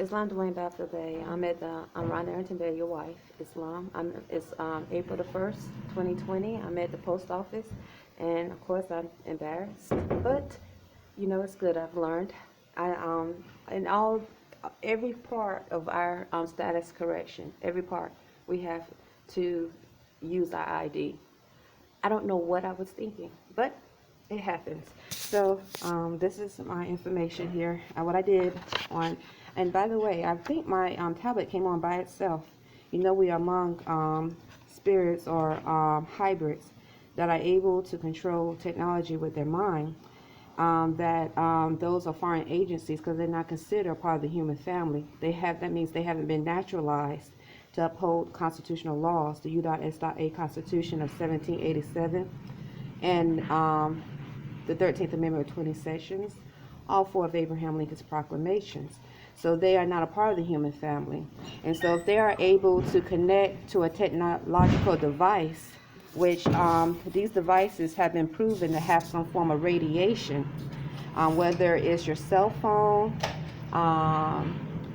Islam Dwayne Bay. I'm around Arrington-Bey, your wife, Islam. It's April the 1st, 2020. I'm at the post office, and of course I'm embarrassed, but it's good. I've learned. In every part of our status correction, every part, we have to use our ID. I don't know what I was thinking, but it happens. So this is my information here. What I did on, and by the way, I think my tablet came on by itself. We are among spirits or hybrids that are able to control technology with their mind. Those are foreign agencies because they're not considered part of the human family. That means they haven't been naturalized to uphold constitutional laws, the U.S.A. Constitution of 1787, and the 13th Amendment of 20 sections, all four of Abraham Lincoln's proclamations. So they are not a part of the human family. And so if they are able to connect to a technological device, which these devices have been proven to have some form of radiation, whether it's your cell phone,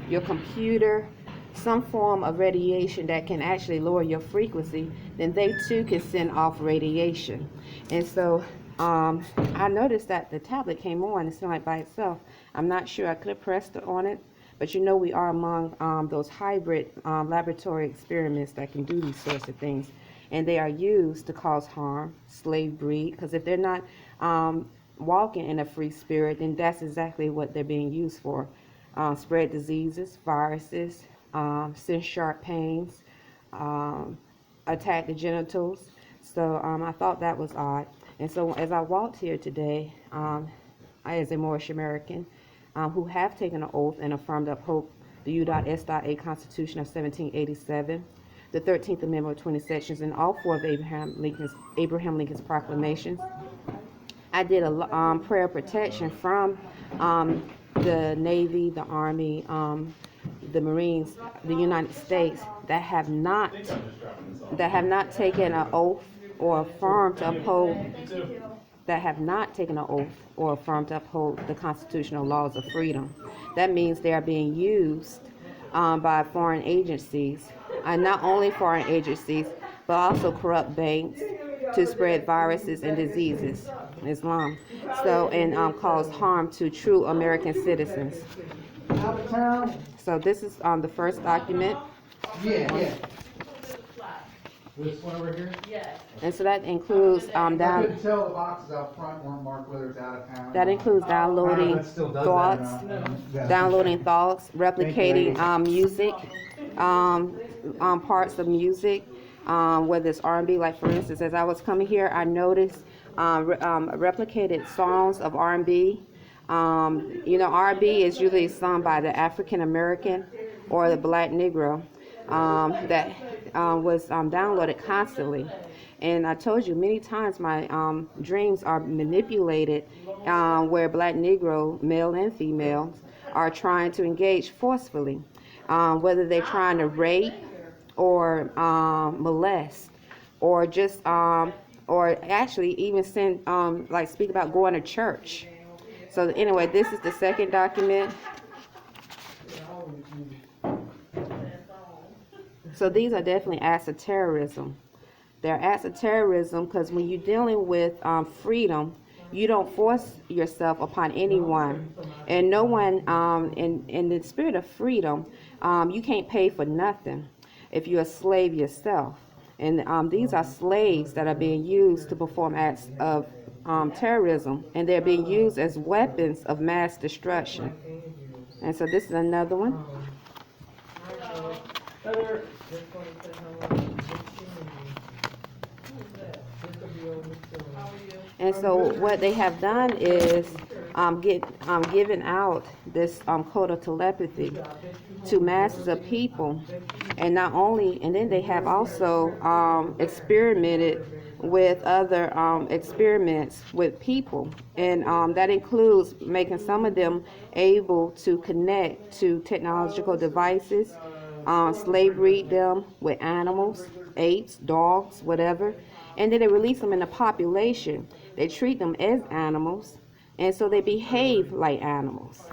your computer, some form of radiation that can actually lower your frequency, then they too can send off radiation. And so I noticed that the tablet came on, it's not like by itself. I'm not sure, I could have pressed on it, but we are among those hybrid laboratory experiments that can do these sorts of things. And they are used to cause harm, slave breed, because if they're not walking in a free spirit, then that's exactly what they're being used for. Spread diseases, viruses, send sharp pains, attack the genitals. So I thought that was odd. And so as I walked here today, as a Moorish American, who have taken an oath and affirmed uphold the U.S.A. Constitution of 1787, the 13th Amendment of 20 sections, and all four of Abraham Lincoln's proclamations, I did a prayer of protection from the Navy, the Army, the Marines, the United States that have not taken an oath or affirmed to uphold the constitutional laws of freedom. That means they are being used by foreign agencies, and not only foreign agencies, but also corrupt banks to spread viruses and diseases, Islam, and cause harm to true American citizens. So this is the first document. Yeah. This one over here? Yes. And so that includes I couldn't tell the boxes out front weren't marked whether it's out of town. that includes downloading thoughts, replicating music, parts of music, whether it's R&B. Like for instance, as I was coming here, I noticed replicated songs of R&B. R&B is usually sung by the African American or the Black Negro that was downloaded constantly. And I told you many times my dreams are manipulated where Black Negro, male and female, are trying to engage forcefully, whether they're trying to rape or molest or just or actually even send speak about going to church. So anyway, this is the second document. So these are definitely acts of terrorism. They're acts of terrorism because when you're dealing with freedom, you don't force yourself upon anyone. And no one, in the spirit of freedom, you can't pay for nothing if you're a slave yourself. And these are slaves that are being used to perform acts of terrorism, and they're being used as weapons of mass destruction. And so this is another one. And so what they have done is given out this code of telepathy to masses of people, and then they have also experimented with other experiments with people, and that includes making some of them able to connect to technological devices, slave breed them with animals, apes, dogs, whatever, and then they release them in the population. They treat them as animals, and so they behave like animals.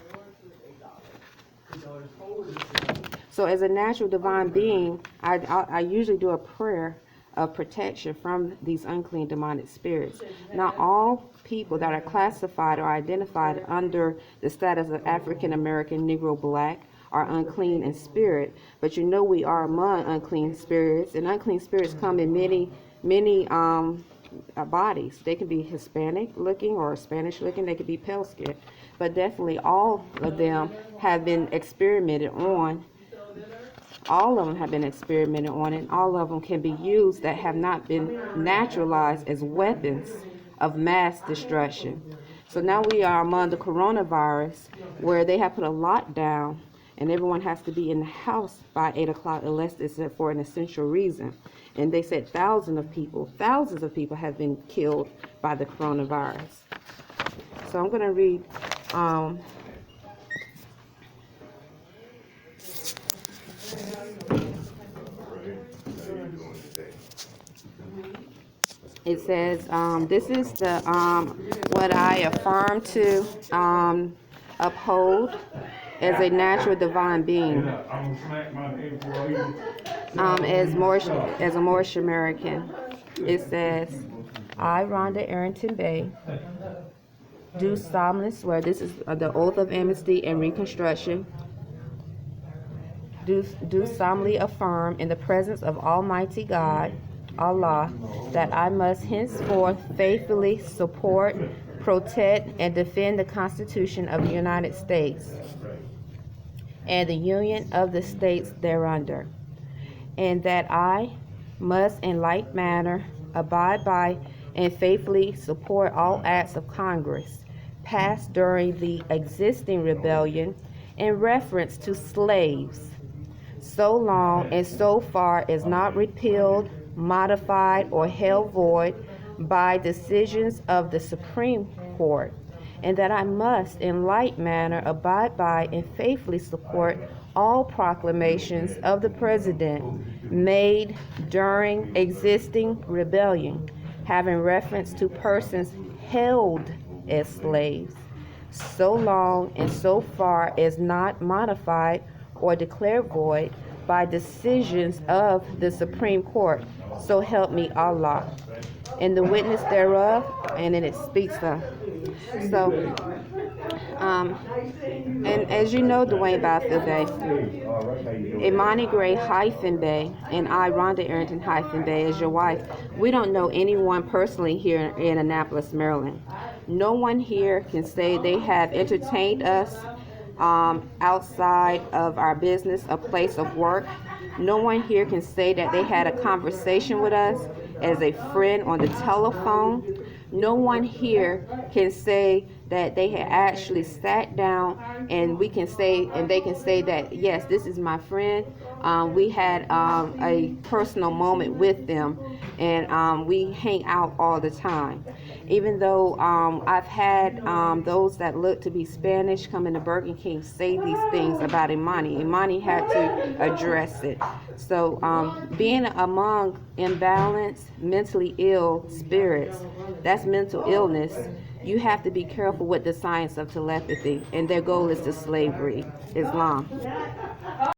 So as a natural divine being, I usually do a prayer of protection from these unclean demonic spirits. Not all people that are classified or identified under the status of African American, Negro, Black are unclean in spirit, but you know we are among unclean spirits, and unclean spirits come in many bodies. They can be Hispanic looking or Spanish looking, they could be pale skinned, but definitely all of them have been experimented on. All of them have been experimented on, and all of them can be used that have not been naturalized as weapons of mass destruction. So now we are among the coronavirus, where they have put a lockdown, and everyone has to be in the house by 8 o'clock unless it's for an essential reason. And they said thousands of people have been killed by the coronavirus. So I'm going to read it says, this is the what I affirm to uphold as a natural divine being, as a Moorish American. It says, I, Rhonda Arrington-Bey, do solemnly swear, this is the oath of amnesty and reconstruction, do solemnly affirm in the presence of Almighty God, Allah, that I must henceforth faithfully support, protect, and defend the Constitution of the United States and the Union of the States thereunder, and that I must in like manner abide by and faithfully support all acts of Congress passed during the existing rebellion in reference to slaves, so long and so far as not repealed, modified, or held void by decisions of the Supreme Court, and that I must in like manner abide by and faithfully support all proclamations of the President made during existing rebellion, having reference to persons held as slaves, so long and so far as not modified or declared void by decisions of the Supreme Court. So help me Allah. And the witness thereof, and then it speaks of. So, and as you know, Dwayne Battlefield Bey, Imani Gray Bey, and I, Rhonda Arrington Bey, as your wife, we don't know anyone personally here in Annapolis, Maryland. No one here can say they have entertained us outside of our business, a place of work. No one here can say that they had a conversation with us as a friend on the telephone. No one here can say that they had actually sat down and we can say, and they can say that, yes, this is my friend. We had a personal moment with them, and we hang out all the time. Even though I've had those that look to be Spanish come into Burger King say these things about Imani. Imani had to address it. So being among imbalanced, mentally ill spirits, that's mental illness. You have to be careful with the science of telepathy, and their goal is to slavery, Islam.